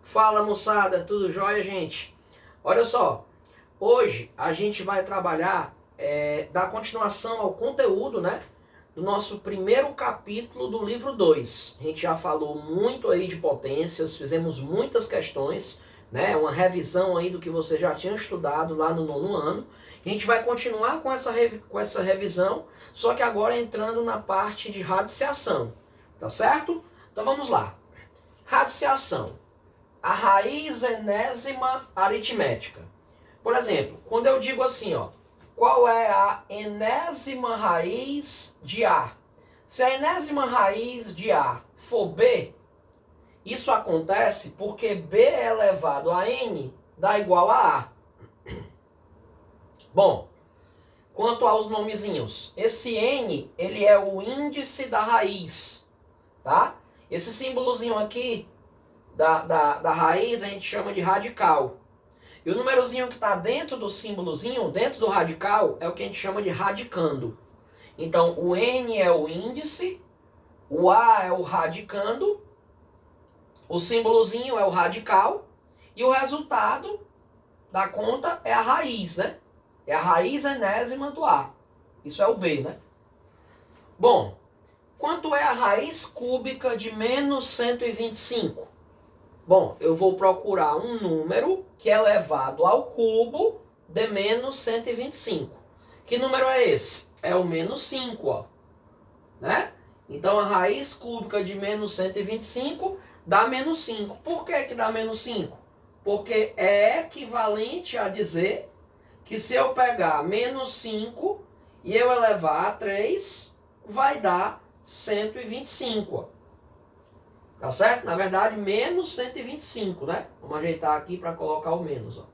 Fala moçada, tudo jóia, gente? Olha só, hoje a gente vai trabalhar, dar continuação ao conteúdo, né? Do nosso primeiro capítulo do livro 2. A gente já falou muito aí de potências, fizemos muitas questões, né? Uma revisão aí do que você já tinha estudado lá no nono ano. A gente vai continuar com essa revisão, só que agora entrando na parte de radiciação, tá certo? Então vamos lá. Radiciação. A raiz enésima aritmética. Por exemplo, quando eu digo assim, ó, qual é a enésima raiz de A? Se a enésima raiz de A for B, isso acontece porque B elevado a N dá igual a A. Bom, quanto aos nomezinhos, esse N, ele é o índice da raiz, tá? Esse símbolozinho aqui da raiz a gente chama de radical. E o númerozinho que está dentro do símbolozinho, dentro do radical, é o que a gente chama de radicando. Então, o N é o índice, o A é o radicando, o símbolozinho é o radical, e o resultado da conta é a raiz, né? É a raiz enésima do A. Isso é o B, né? Bom, quanto é a raiz cúbica de menos 125? Bom, eu vou procurar um número que é elevado ao cubo de menos 125. Que número é esse? É o menos 5, ó. Né? Então, a raiz cúbica de menos 125 dá menos 5. Por que dá menos 5? Porque é equivalente a dizer que se eu pegar menos 5 e eu elevar a 3, vai dar 125, ó. Tá certo? Na verdade, menos 125, né? Vamos ajeitar aqui para colocar o menos, ó.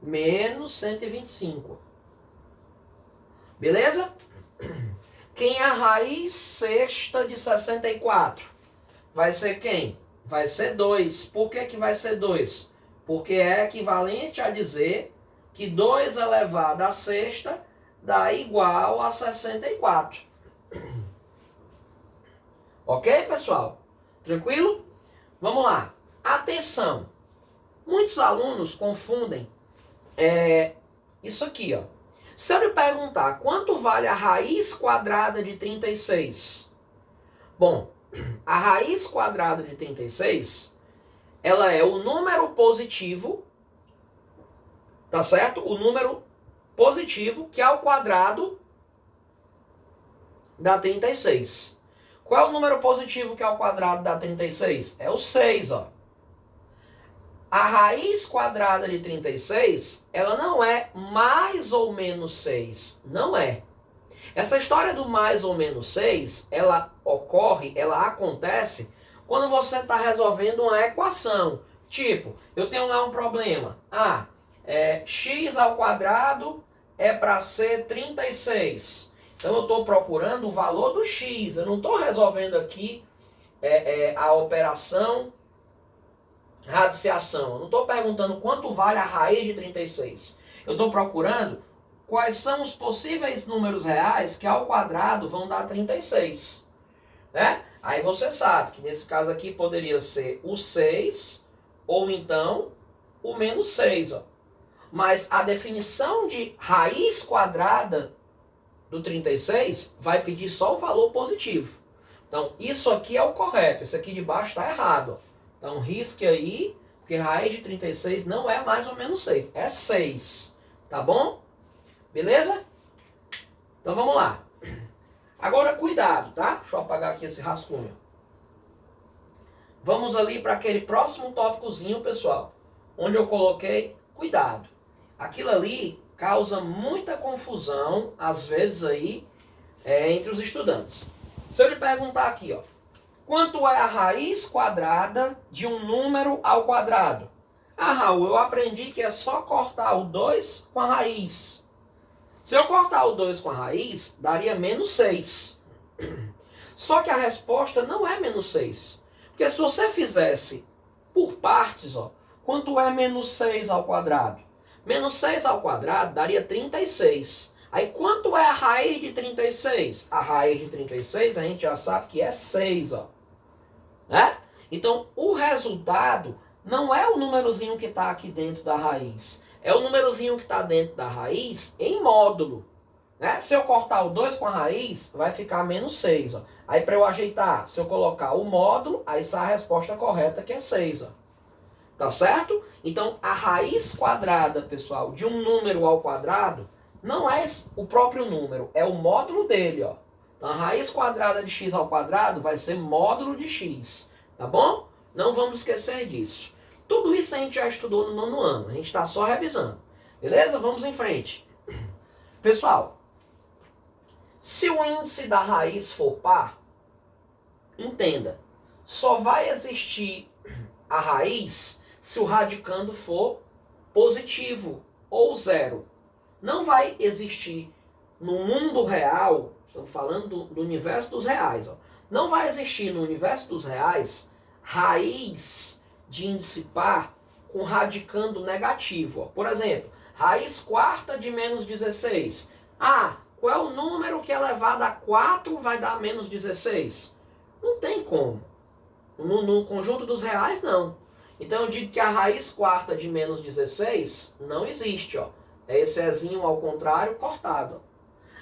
Menos 125. Beleza? Quem é a raiz sexta de 64? Vai ser quem? Vai ser 2. Por que vai ser 2? Porque é equivalente a dizer que 2 elevado à sexta dá igual a 64. Ok, pessoal? Tranquilo? Vamos lá. Atenção. Muitos alunos confundem isso aqui, ó. Se eu lhe perguntar quanto vale a raiz quadrada de 36? Bom, a raiz quadrada de 36, ela é o número positivo, tá certo? O número positivo que é ao quadrado dá 36. Qual é o número positivo que é ao quadrado dá 36? É o 6, ó. A raiz quadrada de 36, ela não é mais ou menos 6. Não é. Essa história do mais ou menos 6, ela acontece quando você está resolvendo uma equação. Tipo, eu tenho lá um problema. X ao quadrado é para ser 36. Então eu estou procurando o valor do x. Eu não estou resolvendo aqui a operação radiciação. Eu não estou perguntando quanto vale a raiz de 36. Eu estou procurando quais são os possíveis números reais que ao quadrado vão dar 36. Né? Aí você sabe que nesse caso aqui poderia ser o 6 ou então o menos 6. Ó. Mas a definição de raiz quadrada do 36 vai pedir só o valor positivo. Então, isso aqui é o correto. Esse aqui de baixo está errado. Ó. Então, risque aí, porque raiz de 36 não é mais ou menos 6. É 6. Tá bom? Beleza? Então, vamos lá. Agora, cuidado, tá? Deixa eu apagar aqui esse rascunho. Vamos ali para aquele próximo tópicozinho, pessoal. Onde eu coloquei cuidado. Aquilo ali causa muita confusão, às vezes aí, entre os estudantes. Se eu lhe perguntar aqui, ó, quanto é a raiz quadrada de um número ao quadrado? Raul, eu aprendi que é só cortar o 2 com a raiz. Se eu cortar o 2 com a raiz, daria menos 6. Só que a resposta não é menos 6. Porque se você fizesse por partes, ó, quanto é menos 6 ao quadrado? Menos 6 ao quadrado daria 36. Aí quanto é a raiz de 36? A raiz de 36 a gente já sabe que é 6, ó. Né? Então o resultado não é o númerozinho que está aqui dentro da raiz. É o númerozinho que está dentro da raiz em módulo. Né? Se eu cortar o 2 com a raiz, vai ficar menos 6. Ó. Aí para eu ajeitar, se eu colocar o módulo, aí sai a resposta correta, que é 6. Ó. Tá certo? Então, a raiz quadrada, pessoal, de um número ao quadrado, não é o próprio número, é o módulo dele. Ó. Então, a raiz quadrada de x ao quadrado vai ser módulo de x. Tá bom? Não vamos esquecer disso. Tudo isso a gente já estudou no nono ano. A gente está só revisando. Beleza? Vamos em frente. Pessoal, se o índice da raiz for par, entenda, só vai existir a raiz se o radicando for positivo ou zero. Não vai existir no mundo real, estamos falando do universo dos reais, ó, não vai existir no universo dos reais raiz de índice par com radicando negativo. Ó. Por exemplo, raiz quarta de menos 16. Ah, qual é o número que elevado a 4 vai dar menos 16? Não tem como. No conjunto dos reais, não. Então eu digo que a raiz quarta de menos 16 não existe. Ó. É esse Ezinho ao contrário cortado. Ó.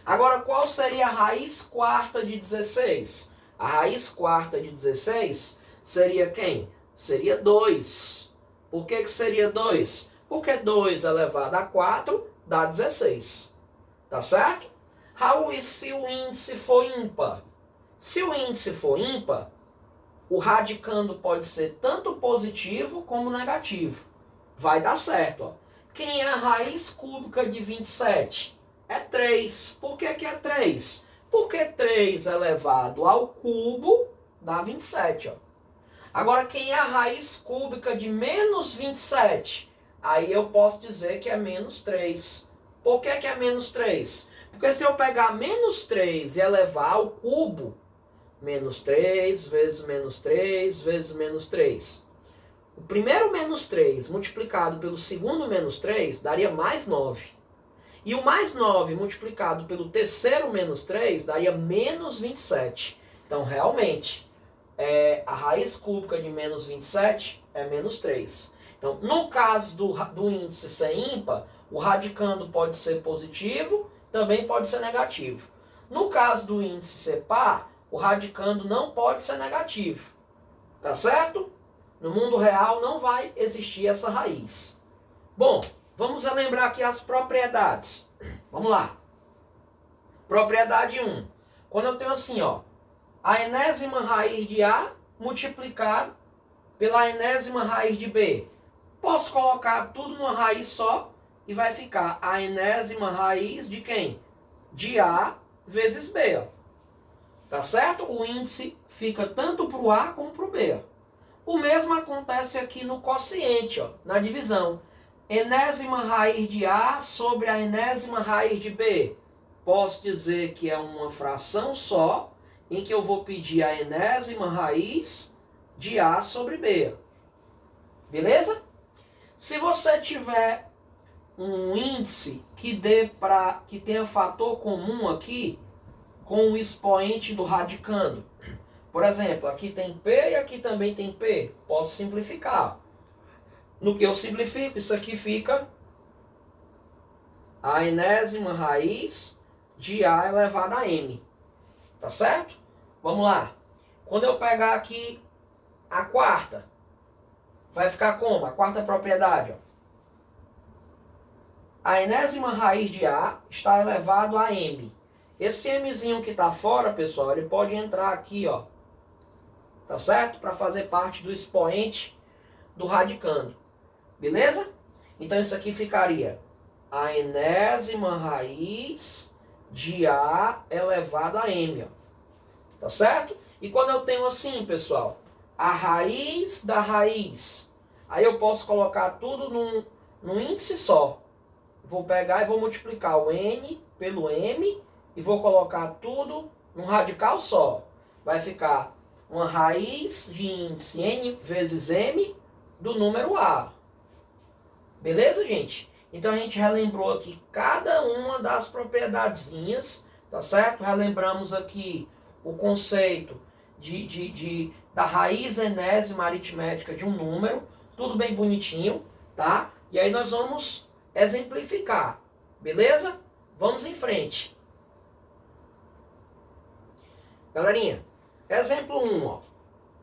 Agora, qual seria a raiz quarta de 16? A raiz quarta de 16 seria quem? Seria 2. Por que seria 2? Porque 2 elevado a 4 dá 16. Tá certo? Raul, e se o índice for ímpar? Se o índice for ímpar, o radicando pode ser tanto positivo como negativo. Vai dar certo. Ó. Quem é a raiz cúbica de 27? É 3. Por que é 3? Porque 3 elevado ao cubo dá 27. Ó. Agora, quem é a raiz cúbica de menos 27? Aí eu posso dizer que é menos 3. Por que é menos 3? Porque se eu pegar menos 3 e elevar ao cubo, menos 3 vezes menos 3 vezes menos 3. O primeiro menos 3 multiplicado pelo segundo menos 3 daria mais 9. E o mais 9 multiplicado pelo terceiro menos 3 daria menos 27. Então, realmente, a raiz cúbica de menos 27 é menos 3. Então, no caso do índice ser ímpar, o radicando pode ser positivo, também pode ser negativo. No caso do índice ser par, o radicando não pode ser negativo. Tá certo? No mundo real não vai existir essa raiz. Bom, vamos relembrar aqui as propriedades. Vamos lá. Propriedade 1. Quando eu tenho assim, ó, a enésima raiz de A multiplicado pela enésima raiz de B. Posso colocar tudo numa raiz só e vai ficar a enésima raiz de quem? De A vezes B. Ó. Tá certo? O índice fica tanto para o A como para o B. Ó. O mesmo acontece aqui no quociente, ó, na divisão. Enésima raiz de A sobre a enésima raiz de B. Posso dizer que é uma fração só, em que eu vou pedir a enésima raiz de A sobre B. Beleza? Se você tiver um índice que tenha fator comum aqui com o expoente do radicando. Por exemplo, aqui tem P e aqui também tem P. Posso simplificar. No que eu simplifico, isso aqui fica a enésima raiz de A elevado a M. Tá certo? Vamos lá. Quando eu pegar aqui a quarta, vai ficar como? A quarta propriedade. Ó. A enésima raiz de A está elevado a M. Esse Mzinho que está fora, pessoal, ele pode entrar aqui, ó. Tá certo? Para fazer parte do expoente do radicando. Beleza? Então isso aqui ficaria a enésima raiz de A elevado a M. Ó. Tá certo? E quando eu tenho assim, pessoal, a raiz da raiz, aí eu posso colocar tudo num índice só. Vou pegar e vou multiplicar o N pelo M e vou colocar tudo num radical só. Vai ficar uma raiz de índice N vezes M do número A. Beleza, gente? Então a gente relembrou aqui cada uma das propriedadezinhas, tá certo? Relembramos aqui o conceito da raiz enésima aritmética de um número. tudo bem bonitinho, tá? E aí nós vamos exemplificar, beleza? Vamos em frente. Galerinha, exemplo 1, ó.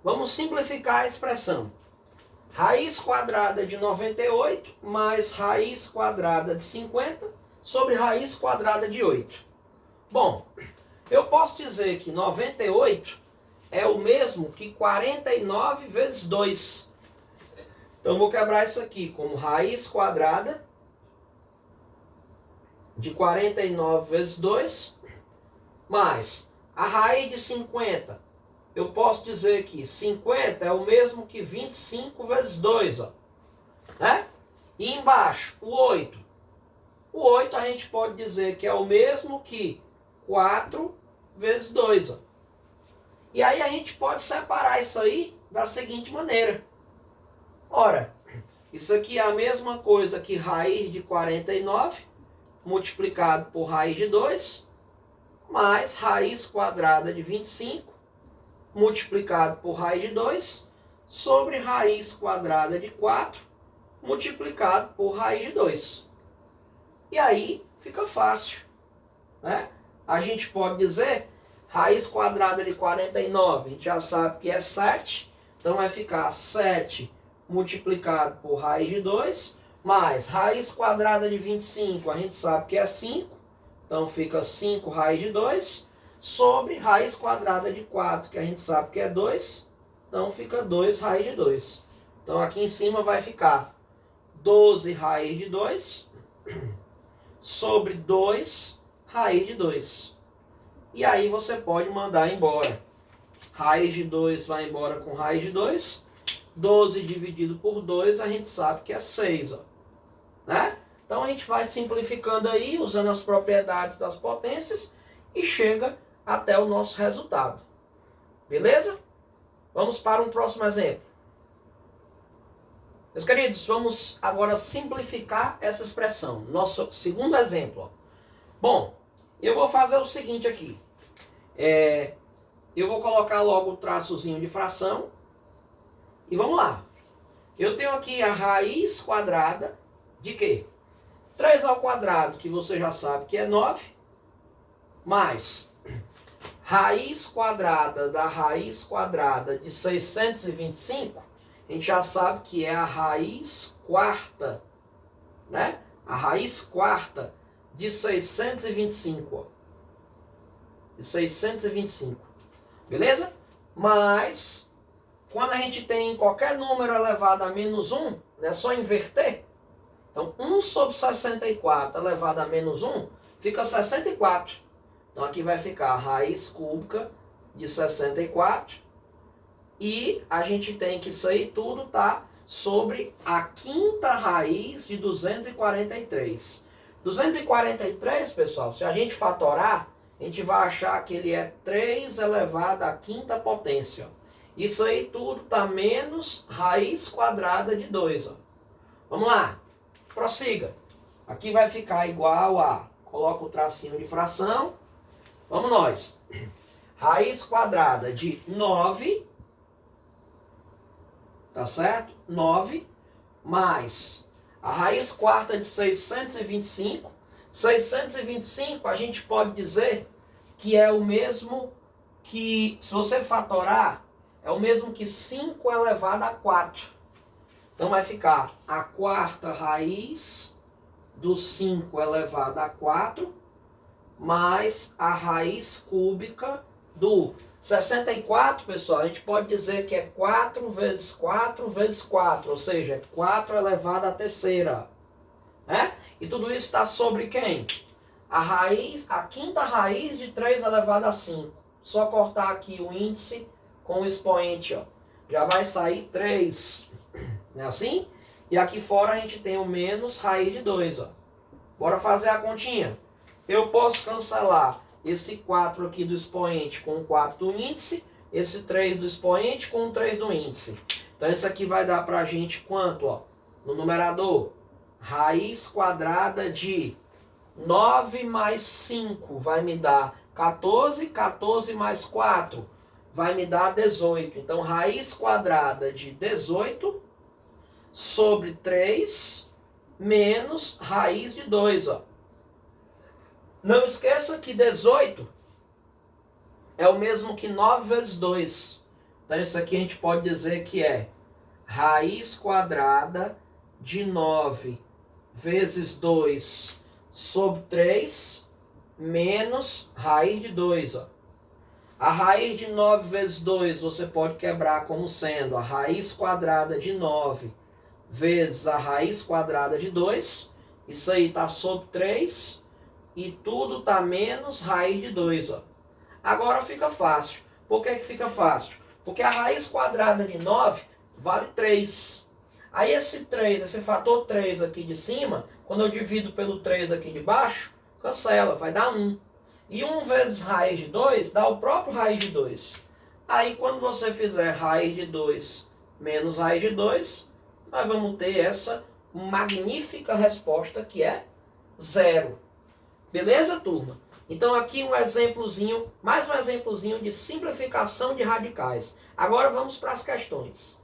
Vamos simplificar a expressão. Raiz quadrada de 98 mais raiz quadrada de 50 sobre raiz quadrada de 8. Bom, eu posso dizer que 98 é o mesmo que 49 vezes 2. Então, vou quebrar isso aqui como raiz quadrada de 49 vezes 2, mais a raiz de 50. Eu posso dizer que 50 é o mesmo que 25 vezes 2, ó. Né? E embaixo, o 8. O 8 a gente pode dizer que é o mesmo que 4 vezes 2, ó. E aí a gente pode separar isso aí da seguinte maneira. Ora, isso aqui é a mesma coisa que raiz de 49 multiplicado por raiz de 2, mais raiz quadrada de 25 multiplicado por raiz de 2 sobre raiz quadrada de 4 multiplicado por raiz de 2. E aí fica fácil, né? A gente pode dizer raiz quadrada de 49, a gente já sabe que é 7, então vai ficar 7 multiplicado por raiz de 2, mais raiz quadrada de 25, a gente sabe que é 5, então fica 5 raiz de 2, sobre raiz quadrada de 4, que a gente sabe que é 2, então fica 2 raiz de 2. Então aqui em cima vai ficar 12 raiz de 2 sobre 2 raiz de 2. E aí você pode mandar embora. Raiz de 2 vai embora com raiz de 2. 12 dividido por 2 a gente sabe que é 6. Ó. Né? Então a gente vai simplificando aí, usando as propriedades das potências, e chega até o nosso resultado. Beleza? Vamos para um próximo exemplo. Meus queridos, vamos agora simplificar essa expressão. Nosso segundo exemplo. Ó. Bom, eu vou fazer o seguinte aqui. Eu vou colocar logo o traçozinho de fração. E vamos lá. Eu tenho aqui a raiz quadrada de quê? 3 ao quadrado, que você já sabe que é 9, mais raiz quadrada da raiz quadrada de 625, a gente já sabe que é a raiz quarta, né? A raiz quarta de 625, ó. De 625, beleza? Mas, quando a gente tem qualquer número elevado a menos 1, é só inverter. Então, 1 sobre 64 elevado a menos 1 fica 64. Então, aqui vai ficar a raiz cúbica de 64. E a gente tem que isso aí tudo tá sobre a quinta raiz de 243. 243, pessoal, se a gente fatorar, a gente vai achar que ele é 3 elevado à quinta potência. Isso aí tudo tá menos raiz quadrada de 2. Ó. Vamos lá, prossiga. Aqui vai ficar igual a, coloca o tracinho de fração. Vamos nós. Raiz quadrada de 9, tá certo? 9, mais a raiz quarta de 625. 625 a gente pode dizer que é o mesmo que, se você fatorar, é o mesmo que 5 elevado a 4. Então vai ficar a quarta raiz do 5 elevado a 4 mais a raiz cúbica do 64, pessoal, a gente pode dizer que é 4 vezes 4 vezes 4, ou seja, é 4 elevado à terceira. Né? E tudo isso está sobre quem? A quinta raiz de 3 elevado a 5. Só cortar aqui o índice com o expoente, ó. Já vai sair 3. Não é assim? E aqui fora a gente tem o menos raiz de 2, ó. Bora fazer a continha. Eu posso cancelar esse 4 aqui do expoente com o 4 do índice, esse 3 do expoente com o 3 do índice. Então isso aqui vai dar pra gente quanto, ó? No numerador, raiz quadrada de 9 mais 5 vai me dar 14, 14 mais 4 vai me dar 18. Então raiz quadrada de 18 sobre 3 menos raiz de 2, ó. Não esqueça que 18 é o mesmo que 9 vezes 2. Então isso aqui a gente pode dizer que é raiz quadrada de 9 vezes 2 sobre 3 menos raiz de 2, ó. A raiz de 9 vezes 2 você pode quebrar como sendo a raiz quadrada de 9 vezes a raiz quadrada de 2. Isso aí está sobre 3 e tudo está menos raiz de 2, ó. Agora fica fácil. Por que fica fácil? Porque a raiz quadrada de 9 vale 3. Aí esse 3, esse fator 3 aqui de cima, quando eu divido pelo 3 aqui de baixo, cancela, vai dar 1. E 1 vezes raiz de 2 dá o próprio raiz de 2. Aí quando você fizer raiz de 2 menos raiz de 2, nós vamos ter essa magnífica resposta que é 0. Beleza, turma? Então aqui um exemplozinho, mais um exemplozinho de simplificação de radicais. Agora vamos para as questões.